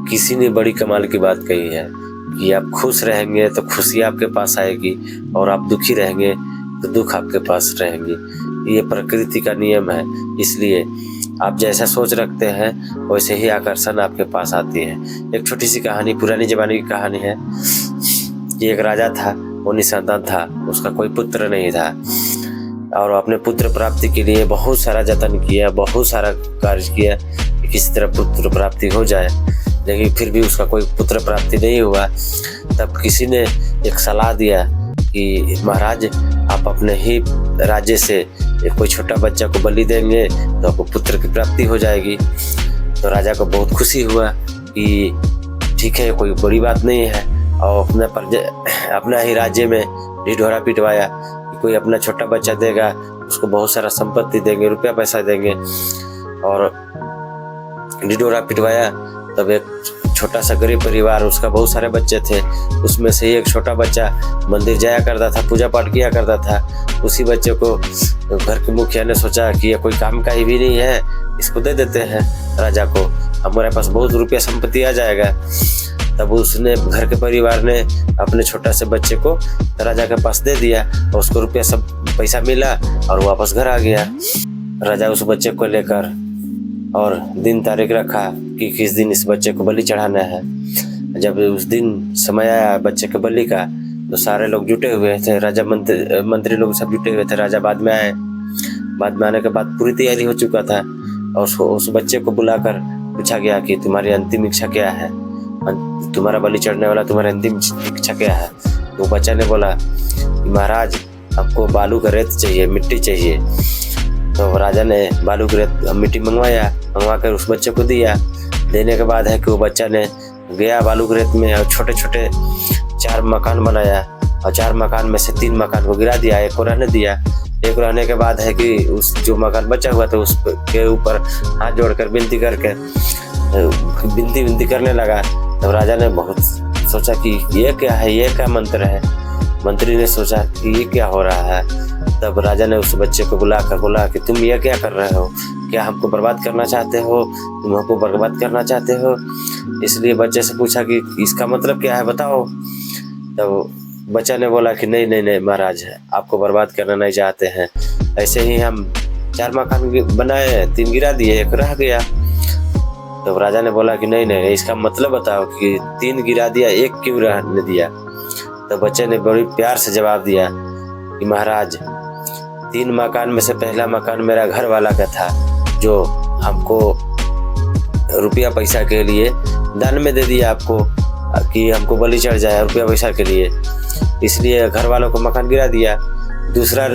किसी ने बड़ी कमाल की बात कही है कि आप खुश रहेंगे तो खुशी आपके पास आएगी, और आप दुखी रहेंगे तो दुख आपके पास रहेंगे। ये प्रकृति का नियम है। इसलिए आप जैसा सोच रखते हैं वैसे ही आकर्षण आपके पास आती है। एक छोटी सी कहानी, पुरानी जमाने की कहानी है कि एक राजा था, वो निसंतान था, उसका कोई पुत्र नहीं था, और अपने पुत्र प्राप्ति के लिए बहुत सारा जतन किया, बहुत सारा कार्य किया कि किसी तरह पुत्र प्राप्ति हो जाए, लेकिन फिर भी उसका कोई पुत्र प्राप्ति नहीं हुआ। तब किसी ने एक सलाह दिया कि महाराज, आप अपने ही राज्य से कोई छोटा बच्चा को बलि देंगे तो आपको पुत्र की प्राप्ति हो जाएगी। तो राजा को बहुत खुशी हुआ कि ठीक है, कोई बड़ी बात नहीं है, और अपना ही राज्य में ढिढोरा पिटवाया कि कोई अपना छोटा बच्चा देगा उसको बहुत सारा संपत्ति देंगे, रुपया पैसा देंगे, और ढिढोरा पिटवाया। तब एक छोटा सा गरीब परिवार, उसका बहुत सारे बच्चे थे, उसमें से एक छोटा बच्चा मंदिर जाया करता था, पूजा पाठ किया करता था। उसी बच्चे को घर के मुखिया ने सोचा कि ये कोई काम का ही भी नहीं है, इसको दे देते हैं राजा को, हमारे पास बहुत रुपया संपत्ति आ जाएगा। तब उसने, घर के परिवार ने अपने छोटा से बच्चे को राजा के पास दे दिया, और उसको रुपया सब पैसा मिला और वापस घर आ गया। राजा उस बच्चे को लेकर और दिन तारीख रखा कि किस दिन इस बच्चे को बलि चढ़ाना है। जब उस दिन समय आया बच्चे के बलि का, तो सारे लोग जुटे हुए थे, राजा मंत्री लोग सब जुटे हुए थे। राजा बाद में आए, बाद में आने के बाद पूरी तैयारी हो चुका था, और उस बच्चे को बुलाकर पूछा गया कि तुम्हारी अंतिम इच्छा क्या है, तुम्हारा बलि चढ़ने वाला तुम्हारी अंतिम इच्छा क्या है। तो बच्चा ने बोला कि महाराज, हमको बालू का रेत चाहिए, मिट्टी चाहिए। तो राजा ने बालू की रेत मिट्टी मंगवा कर उस बच्चे को दिया। देने के बाद है कि वो बच्चा ने गया बालू की रेत में और छोटे छोटे 4 मकान बनाया, और 4 मकान में से 3 मकान को गिरा दिया, एक को रहने दिया। एक रहने के बाद है कि उस जो मकान बचा हुआ था उसके ऊपर हाथ जोड़कर विनती करने लगा। तब राजा ने बहुत सोचा कि ये क्या है, ये क्या मंत्र है। मंत्री ने सोचा कि ये क्या हो रहा है। तब राजा ने उस बच्चे को बुलाकर बोला कि तुम ये क्या कर रहे हो, क्या हमको बर्बाद करना चाहते हो, तुम हमको बर्बाद करना चाहते हो। इसलिए बच्चे से पूछा कि इसका मतलब क्या है, बताओ। तब बच्चा ने बोला कि नहीं महाराज, आपको बर्बाद करना नहीं चाहते हैं, ऐसे ही हम 4 मकान बनाए, 3 गिरा दिए, एक रह गया। तब राजा ने बोला कि नहीं, इसका मतलब बताओ कि 3 गिरा दिया, एक क्यों रहने दिया। तब बच्चे ने बड़ी प्यार से जवाब दिया कि महाराज, 3 मकान में से पहला मकान मेरा घर वाला का था, जो हमको रुपया पैसा के लिए दान में दे दिया आपको कि हमको बलि चढ़ जाए रुपया पैसा के लिए, इसलिए घर वालों को मकान गिरा दिया। दूसरा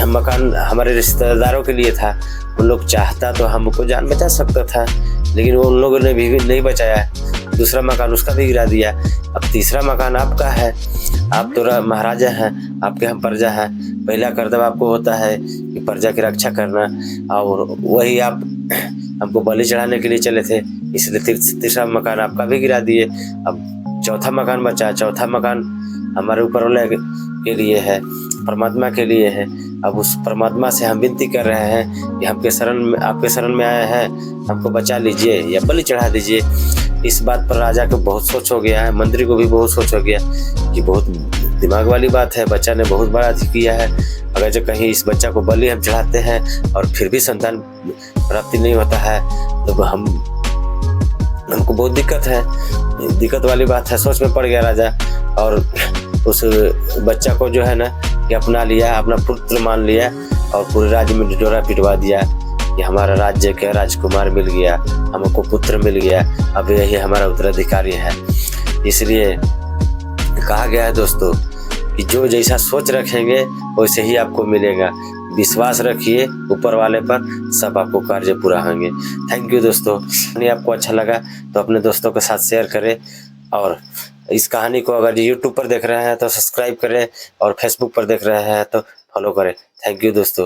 मकान हमारे रिश्तेदारों के लिए था, उन लोग चाहता तो हमको जान बचा सकता था, लेकिन उन लोगों ने भी नहीं बचाया, दूसरा मकान उसका भी गिरा दिया। अब तीसरा मकान आपका है, आप तो महाराजा हैं, आपके हम प्रजा हैं। पहला कर्तव्य आपको होता है कि प्रजा की रक्षा करना, और वही आप हमको बलि चढ़ाने के लिए चले थे, इसलिए तीसरा मकान आपका भी गिरा दिए। अब चौथा मकान बचा, चौथा मकान हमारे ऊपर वाले के लिए है, परमात्मा के लिए है। अब उस परमात्मा से हम विनती कर रहे हैं कि आपके शरण में आए हैं, हमको बचा लीजिए या बलि चढ़ा दीजिए। इस बात पर राजा को बहुत सोच हो गया है, मंत्री को भी बहुत सोच हो गया कि बहुत दिमाग वाली बात है, बच्चा ने बहुत बड़ा किया है। अगर जो कहीं इस बच्चा को बलि हम चढ़ाते हैं और फिर भी संतान प्राप्ति नहीं होता है तो हमको बहुत दिक्कत वाली बात है। सोच में पड़ गया राजा, और उस बच्चा को जो है ना कि अपना लिया, अपना पुत्र मान लिया, और पूरे राज्य में ढिढोरा पिटवा दिया कि हमारा राज्य का राजकुमार मिल गया, हमको पुत्र मिल गया, अब यही हमारा उत्तराधिकारी है। इसलिए कहा गया है दोस्तों कि जो जैसा सोच रखेंगे वैसे ही आपको मिलेगा। विश्वास रखिए ऊपर वाले पर, सब आपको कार्य पूरा होंगे। थैंक यू दोस्तों। कहानी आपको अच्छा लगा तो अपने दोस्तों के साथ शेयर करें, और इस कहानी को अगर यूट्यूब पर देख रहे हैं तो सब्सक्राइब करें, और फेसबुक पर देख रहे हैं तो फॉलो करें। थैंक यू दोस्तों।